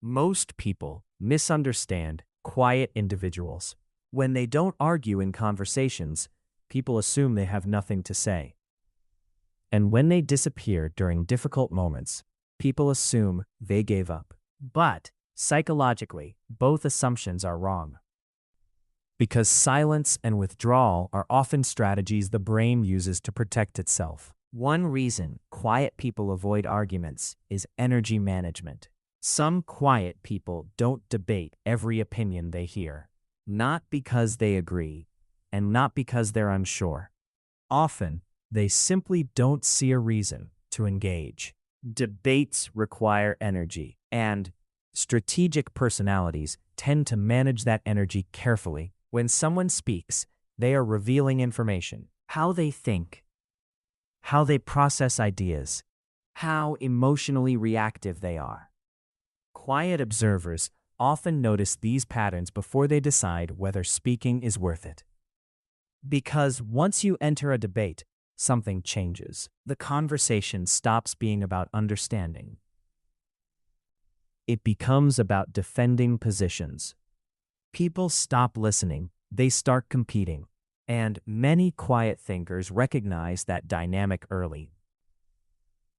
Most people misunderstand quiet individuals. When they don't argue in conversations, people assume they have nothing to say. And when they disappear during difficult moments, people assume they gave up. But psychologically, both assumptions are wrong. Because silence and withdrawal are often strategies the brain uses to protect itself. One reason quiet people avoid arguments is energy management. Some quiet people don't debate every opinion they hear, not because they agree, and not because they're unsure. Often, they simply don't see a reason to engage. Debates require energy, and strategic personalities tend to manage that energy carefully. When someone speaks, they are revealing information, how they think, how they process ideas, how emotionally reactive they are. Quiet observers often notice these patterns before they decide whether speaking is worth it. Because once you enter a debate, something changes. The conversation stops being about understanding. It becomes about defending positions. People stop listening, they start competing. And many quiet thinkers recognize that dynamic early.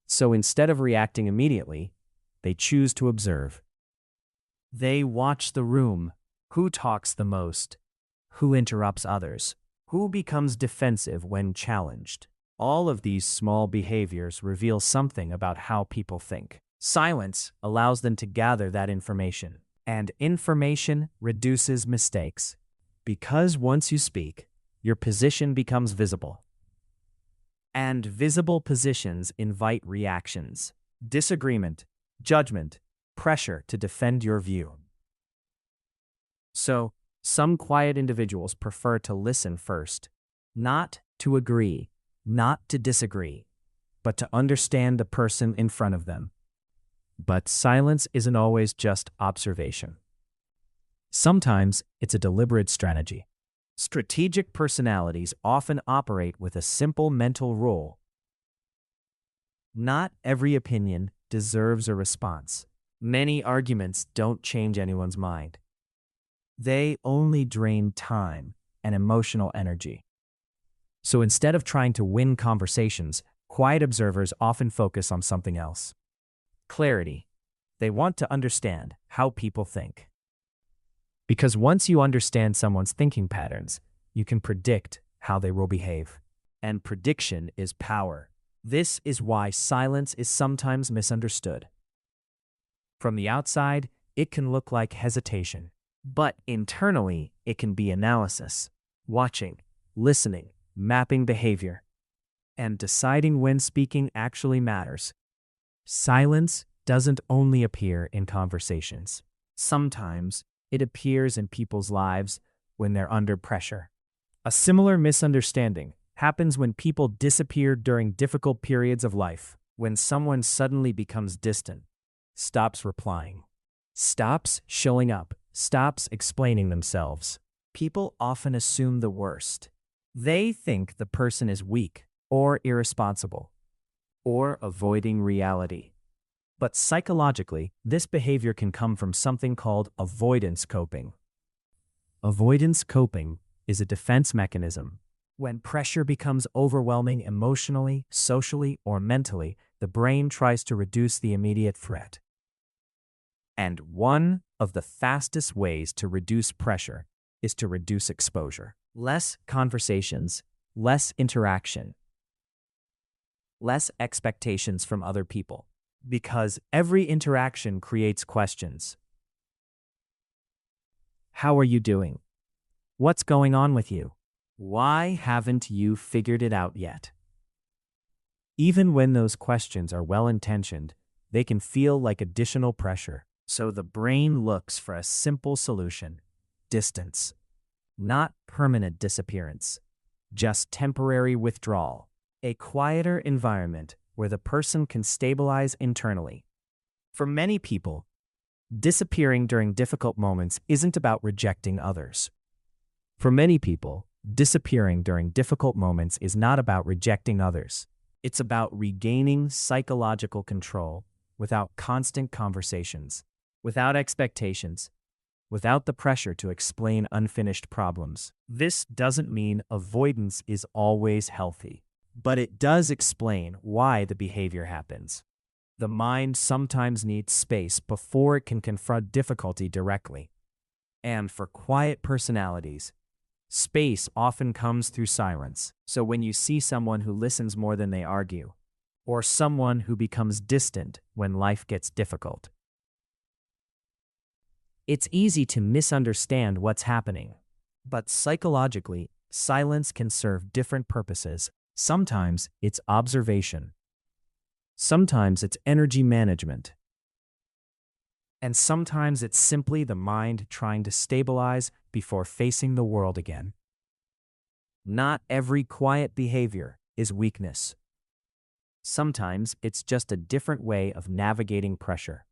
So instead of reacting immediately, they choose to observe. They watch the room. Who talks the most? Who interrupts others? Who becomes defensive when challenged? All of these small behaviors reveal something about how people think. Silence allows them to gather that information, and information reduces mistakes. Because once you speak, your position becomes visible. And visible positions invite reactions, disagreement, judgment, pressure to defend your view. So, some quiet individuals prefer to listen first, not to agree, not to disagree, but to understand the person in front of them. But silence isn't always just observation. Sometimes it's a deliberate strategy. Strategic personalities often operate with a simple mental rule. Not every opinion deserves a response. Many arguments don't change anyone's mind. They only drain time and emotional energy. So instead of trying to win conversations, quiet observers often focus on something else. Clarity. They want to understand how people think. Because once you understand someone's thinking patterns, you can predict how they will behave. And prediction is power. This is why silence is sometimes misunderstood. From the outside, it can look like hesitation. But internally, it can be analysis, watching, listening, mapping behavior, and deciding when speaking actually matters. Silence doesn't only appear in conversations. Sometimes it appears in people's lives when they're under pressure. A similar misunderstanding happens when people disappear during difficult periods of life, when someone suddenly becomes distant, stops replying, stops showing up, stops explaining themselves. People often assume the worst. They think the person is weak or irresponsible or avoiding reality. But psychologically, this behavior can come from something called avoidance coping. Avoidance coping is a defense mechanism. When pressure becomes overwhelming emotionally, socially, or mentally, the brain tries to reduce the immediate threat. And one of the fastest ways to reduce pressure is to reduce exposure. Less conversations, less interaction, less expectations from other people. Because every interaction creates questions. How are you doing? What's going on with you? Why haven't you figured it out yet? Even when those questions are well-intentioned, they can feel like additional pressure. So the brain looks for a simple solution: distance. Not permanent disappearance, just temporary withdrawal. A quieter environment where the person can stabilize internally. For many people, disappearing during difficult moments isn't about rejecting others. For many people, disappearing during difficult moments is not about rejecting others. It's about regaining psychological control without constant conversations. without expectations, without the pressure to explain unfinished problems. This doesn't mean avoidance is always healthy, but it does explain why the behavior happens. The mind sometimes needs space before it can confront difficulty directly. And for quiet personalities, space often comes through silence. So when you see someone who listens more than they argue, or someone who becomes distant when life gets difficult, it's easy to misunderstand what's happening. But psychologically, silence can serve different purposes. Sometimes it's observation. Sometimes it's energy management. And sometimes it's simply the mind trying to stabilize before facing the world again. Not every quiet behavior is weakness. Sometimes it's just a different way of navigating pressure.